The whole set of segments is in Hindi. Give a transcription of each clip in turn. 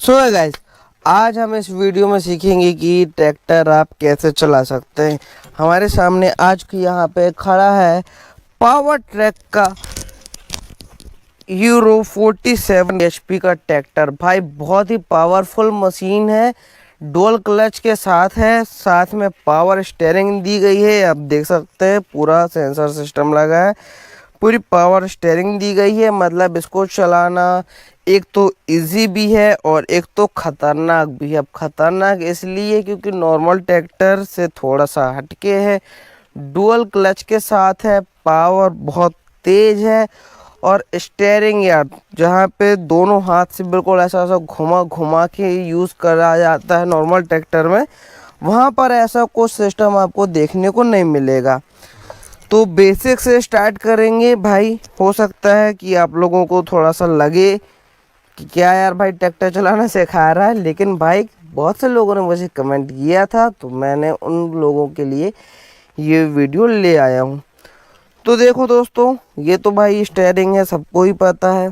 सो गाइस, आज हम इस वीडियो में सीखेंगे कि ट्रैक्टर आप कैसे चला सकते हैं। हमारे सामने आज की यहाँ पे खड़ा है पावर ट्रैक का यूरो 47 एचपी का ट्रैक्टर। भाई बहुत ही पावरफुल मशीन है, डुअल क्लच के साथ है, साथ में पावर स्टीयरिंग दी गई है। आप देख सकते हैं पूरा सेंसर सिस्टम लगा है, पूरी पावर स्टीयरिंग दी गई है। मतलब इसको चलाना एक तो इजी भी है और एक तो खतरनाक भी है। अब खतरनाक इसलिए क्योंकि नॉर्मल ट्रैक्टर से थोड़ा सा हटके है, डुअल क्लच के साथ है, पावर बहुत तेज है और स्टीयरिंग यार जहाँ पे दोनों हाथ से बिल्कुल ऐसा ऐसा घुमा घुमा के यूज़ करा जाता है नॉर्मल ट्रैक्टर में, वहाँ पर ऐसा कुछ सिस्टम आपको देखने को नहीं मिलेगा। तो बेसिक से स्टार्ट करेंगे भाई। हो सकता है कि आप लोगों को थोड़ा सा लगे कि क्या यार भाई ट्रैक्टर चलाना सिखा रहा है, लेकिन भाई बहुत से लोगों ने मुझे कमेंट किया था तो मैंने उन लोगों के लिए ये वीडियो ले आया हूँ। तो देखो दोस्तों, ये तो भाई स्टीयरिंग है, सबको ही पता है।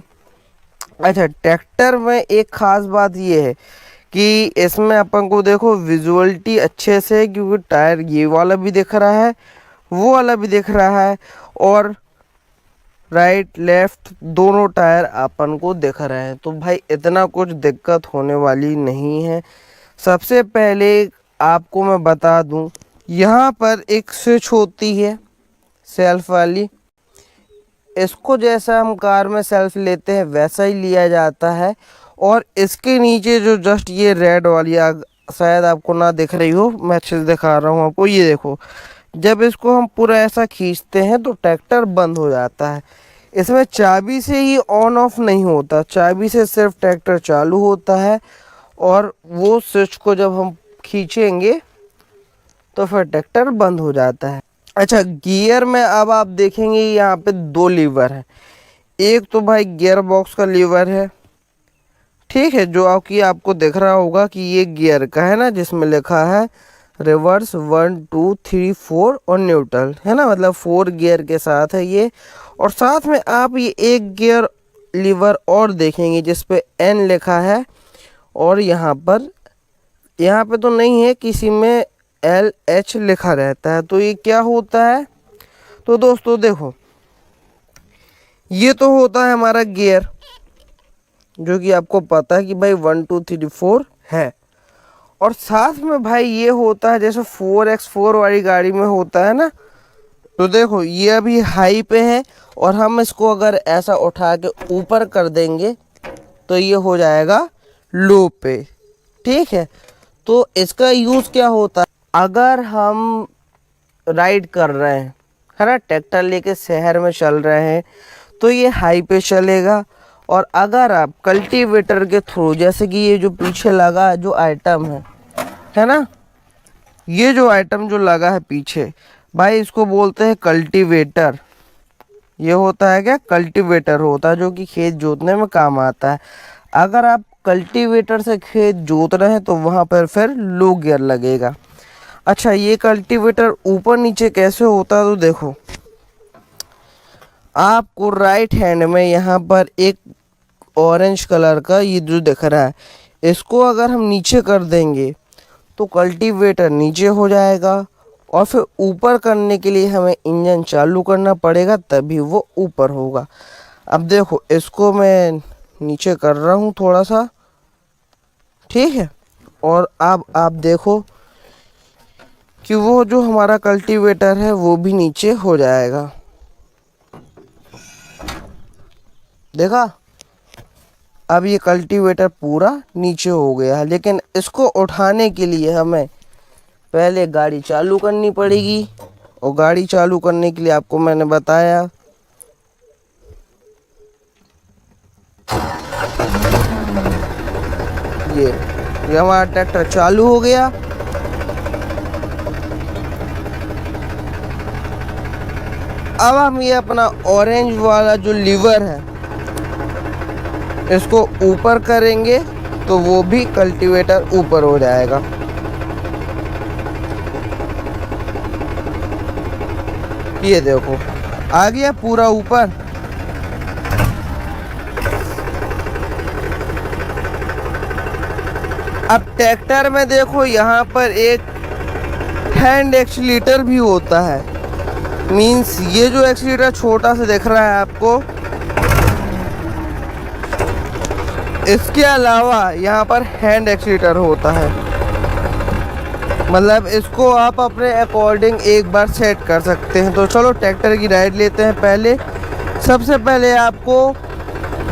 अच्छा, ट्रैक्टर में एक ख़ास बात ये है कि इसमें अपन को देखो विजुअलिटी अच्छे से, क्योंकि टायर ये वाला भी दिख रहा है, वो वाला भी दिख रहा है और राइट लेफ्ट दोनों टायर अपन को दिख रहे हैं। तो भाई इतना कुछ दिक्कत होने वाली नहीं है। सबसे पहले आपको मैं बता दूं, यहाँ पर एक स्विच होती है सेल्फ वाली, इसको जैसा हम कार में सेल्फ लेते हैं वैसा ही लिया जाता है। और इसके नीचे जो जस्ट ये रेड वाली शायद आपको ना दिख रही हो, मैं अच्छे से दिखा रहा हूँ आपको, ये देखो, जब इसको हम पूरा ऐसा खींचते हैं तो ट्रैक्टर बंद हो जाता है। इसमें चाबी से ही ऑन ऑफ नहीं होता, चाबी से सिर्फ ट्रैक्टर चालू होता है और वो स्विच को जब हम खींचेंगे तो फिर ट्रैक्टर बंद हो जाता है। अच्छा, गियर में अब आप देखेंगे यहाँ पे दो लीवर है। एक तो भाई गियर बॉक्स का लीवर है, ठीक है, जो आपको दिख रहा होगा कि ये गियर का है ना, जिसमें लिखा है रिवर्स 1 2 3 4 और न्यूट्रल, है ना, मतलब 4 गियर के साथ है ये। और साथ में आप ये एक गियर लीवर और देखेंगे जिस पे N लिखा है और यहाँ पे तो नहीं है, किसी में LH लिखा रहता है। तो ये क्या होता है, तो दोस्तों देखो, ये तो होता है हमारा गियर, जो कि आपको पता है कि भाई 1 2 3 4 है। और साथ में भाई ये होता है जैसे 4x4 वाली गाड़ी में होता है ना, तो देखो ये अभी हाई पे है और हम इसको अगर ऐसा उठा के ऊपर कर देंगे तो ये हो जाएगा लो पे, ठीक है। तो इसका यूज़ क्या होता है, अगर हम राइड कर रहे हैं, है ना, ट्रैक्टर लेके शहर में चल रहे हैं तो ये हाई पे चलेगा। और अगर आप कल्टीवेटर के थ्रू, जैसे कि ये जो पीछे लगा जो आइटम है ना, ये जो आइटम जो लगा है पीछे, भाई इसको बोलते हैं कल्टीवेटर। ये होता है क्या, कल्टीवेटर होता है जो कि खेत जोतने में काम आता है। अगर आप कल्टीवेटर से खेत जोत रहे हैं तो वहाँ पर फिर लो गियर लगेगा। अच्छा, ये कल्टीवेटर ऊपर नीचे कैसे होता है, तो देखो आपको राइट हैंड में यहाँ पर एक ऑरेंज कलर का ये जो दिख रहा है, इसको अगर हम नीचे कर देंगे तो कल्टीवेटर नीचे हो जाएगा और फिर ऊपर करने के लिए हमें इंजन चालू करना पड़ेगा, तभी वो ऊपर होगा। अब देखो इसको मैं नीचे कर रहा हूँ थोड़ा सा, ठीक है, और अब आप देखो कि वो जो हमारा कल्टीवेटर है वो भी नीचे हो जाएगा। देखा, अब ये कल्टीवेटर पूरा नीचे हो गया है। लेकिन इसको उठाने के लिए हमें पहले गाड़ी चालू करनी पड़ेगी, और गाड़ी चालू करने के लिए आपको मैंने बताया ये हमारा ट्रैक्टर चालू हो गया। अब हम ये अपना ऑरेंज वाला जो लीवर है इसको ऊपर करेंगे तो वो भी कल्टीवेटर ऊपर हो जाएगा। ये देखो आ गया पूरा ऊपर। अब ट्रैक्टर में देखो यहाँ पर एक हैंड एक्सीलेटर भी होता है। मीन्स ये जो एक्सीलेटर छोटा सा दिख रहा है आपको, इसके अलावा यहाँ पर हैंड एक्सीलेटर होता है। मतलब इसको आप अपने अकॉर्डिंग एक बार सेट कर सकते हैं। तो चलो ट्रैक्टर की राइड लेते हैं। पहले सबसे पहले आपको,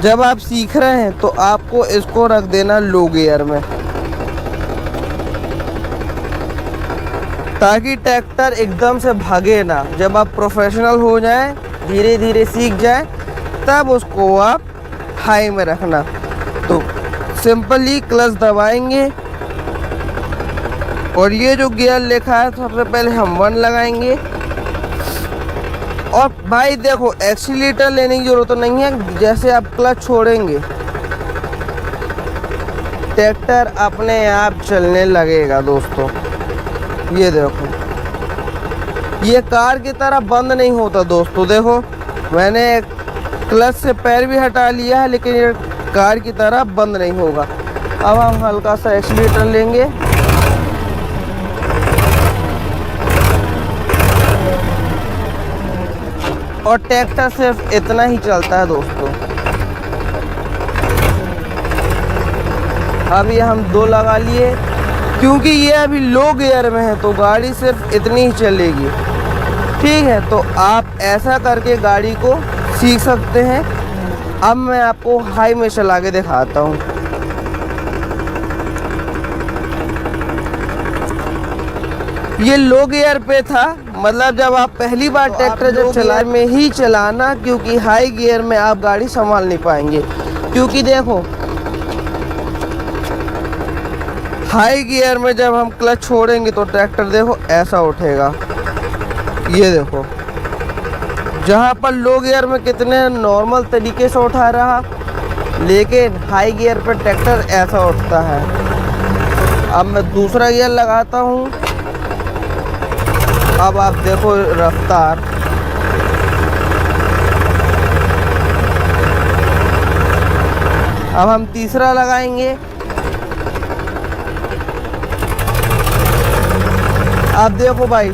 जब आप सीख रहे हैं तो आपको इसको रख देना लो गियर में, ताकि ट्रैक्टर एकदम से भागे ना। जब आप प्रोफेशनल हो जाएं, धीरे धीरे सीख जाएं, तब उसको आप हाई में रखना। तो सिंपली क्लच दबाएंगे और ये जो गियर लिखा है सबसे पहले हम 1 लगाएंगे। और भाई देखो एक्सीलेटर लेने की जरूरत नहीं है। जैसे आप क्लच छोड़ेंगे ट्रैक्टर अपने आप चलने लगेगा दोस्तों। ये देखो, ये कार की तरह बंद नहीं होता दोस्तों। देखो मैंने क्लच से पैर भी हटा लिया है, लेकिन ये कार की तरह बंद नहीं होगा। अब हम हल्का सा एक्सीलेटर लेंगे और ट्रैक्टर सिर्फ इतना ही चलता है दोस्तों। अब ये हम 2 लगा लिए, क्योंकि ये अभी लो गियर में है तो गाड़ी सिर्फ इतनी ही चलेगी। ठीक है, तो आप ऐसा करके गाड़ी को सीख सकते हैं। अब मैं आपको हाई में चला के दिखाता हूँ। ये लो गियर पे था, मतलब जब आप पहली बार ट्रैक्टर जब चला में ही चलाना, क्योंकि हाई गियर में आप गाड़ी संभाल नहीं पाएंगे। क्योंकि देखो हाई गियर में जब हम क्लच छोड़ेंगे तो ट्रैक्टर देखो ऐसा उठेगा। ये देखो, जहाँ पर लो गियर में कितने नॉर्मल तरीके से उठा रहा, लेकिन हाई गियर पर ट्रैक्टर ऐसा उठता है। अब मैं दूसरा गियर लगाता हूँ। अब आप देखो रफ्तार, अब हम तीसरा लगाएंगे। आप देखो भाई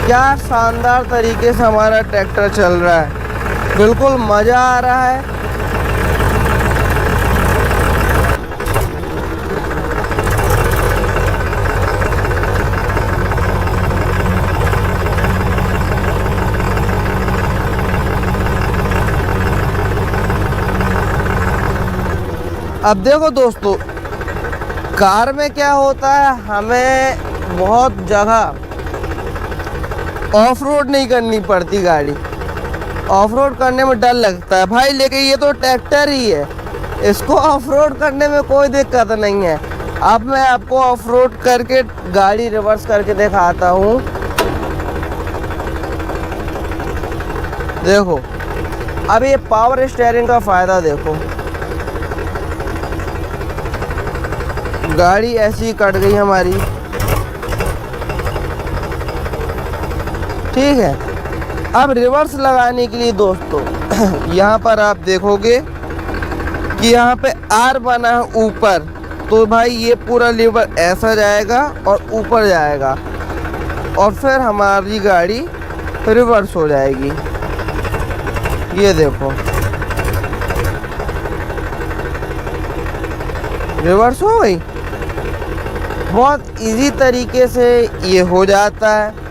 क्या शानदार तरीके से हमारा ट्रैक्टर चल रहा है, बिल्कुल मज़ा आ रहा है। अब देखो दोस्तों, कार में क्या होता है, हमें बहुत जगह ऑफ रोड नहीं करनी पड़ती। गाड़ी ऑफ रोड करने में डर लगता है भाई, लेकिन ये तो ट्रैक्टर ही है, इसको ऑफ रोड करने में कोई दिक्कत नहीं है। अब मैं आपको ऑफ रोड करके गाड़ी रिवर्स करके दिखाता हूँ। देखो अब ये पावर स्टीयरिंग का फ़ायदा देखो, गाड़ी ऐसी कट गई हमारी। ठीक है, अब रिवर्स लगाने के लिए दोस्तों यहाँ पर आप देखोगे कि यहाँ पे आर बना है ऊपर, तो भाई ये पूरा लीवर ऐसा जाएगा और ऊपर जाएगा और फिर हमारी गाड़ी रिवर्स हो जाएगी। ये देखो रिवर्स हो गई, बहुत इजी तरीके से ये हो जाता है।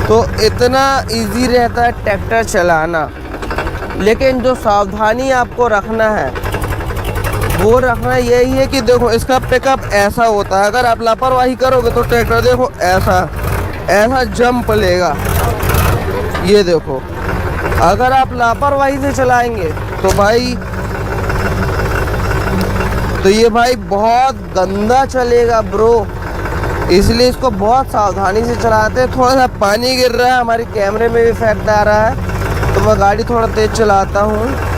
तो इतना इजी रहता है ट्रैक्टर चलाना, लेकिन जो सावधानी आपको रखना है वो रखना यही है कि देखो इसका पिकअप ऐसा होता है, अगर आप लापरवाही करोगे तो ट्रैक्टर देखो ऐसा जंप लेगा। ये देखो अगर आप लापरवाही से चलाएंगे तो ये भाई बहुत गंदा चलेगा ब्रो। इसलिए इसको बहुत सावधानी से चलाते हैं। थोड़ा सा पानी गिर रहा है, हमारे कैमरे में भी इफेक्ट आ रहा है, तो मैं गाड़ी थोड़ा तेज चलाता हूँ।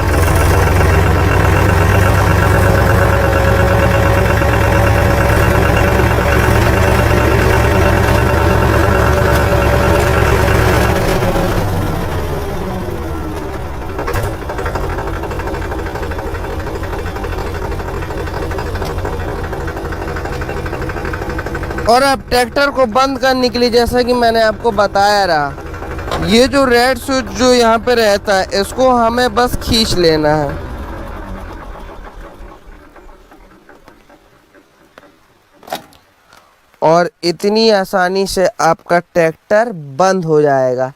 और अब ट्रैक्टर को बंद करने के लिए जैसा कि मैंने आपको बताया रहा, ये जो रेड स्विच जो यहाँ पे रहता है इसको हमें बस खींच लेना है। और इतनी आसानी से आपका ट्रैक्टर बंद हो जाएगा।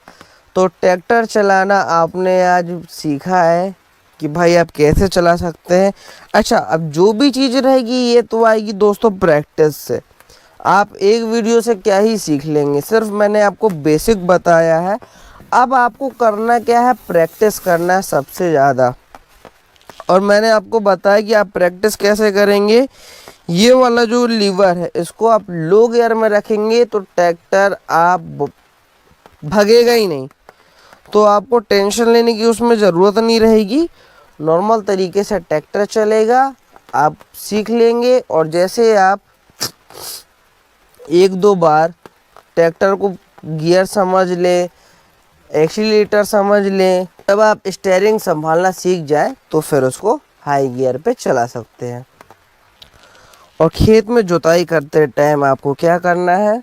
तो ट्रैक्टर चलाना आपने आज सीखा है कि भाई आप कैसे चला सकते हैं। अच्छा, अब जो भी चीज़ रहेगी ये तो आएगी दोस्तों प्रैक्टिस से। आप एक वीडियो से क्या ही सीख लेंगे, सिर्फ मैंने आपको बेसिक बताया है। अब आपको करना क्या है, प्रैक्टिस करना है सबसे ज़्यादा। और मैंने आपको बताया कि आप प्रैक्टिस कैसे करेंगे। ये वाला जो लीवर है इसको आप लो गियर में रखेंगे तो ट्रैक्टर आप भगेगा ही नहीं। तो आपको टेंशन लेने की उसमें ज़रूरत नहीं रहेगी, नॉर्मल तरीके से ट्रैक्टर चलेगा, आप सीख लेंगे। और जैसे आप एक दो बार ट्रैक्टर को गियर समझ ले, एक्सीलेटर समझ लें, तब आप स्टीयरिंग संभालना सीख जाए तो फिर उसको हाई गियर पे चला सकते हैं। और खेत में जुताई करते टाइम आपको क्या करना है,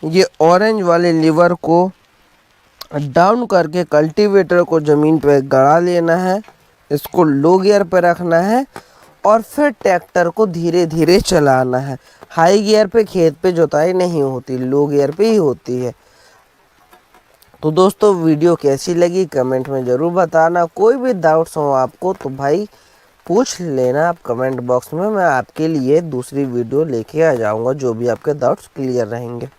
ये ऑरेंज वाले लीवर को डाउन करके कल्टीवेटर को ज़मीन पे गड़ा लेना है, इसको लो गियर पे रखना है और फिर ट्रैक्टर को धीरे धीरे चलाना है। हाई गियर पे खेत पे जुताई नहीं होती, लो गियर पे ही होती है। तो दोस्तों वीडियो कैसी लगी कमेंट में ज़रूर बताना। कोई भी डाउट्स हो आपको तो भाई पूछ लेना आप कमेंट बॉक्स में, मैं आपके लिए दूसरी वीडियो लेके आ जाऊंगा जो भी आपके डाउट्स क्लियर रहेंगे।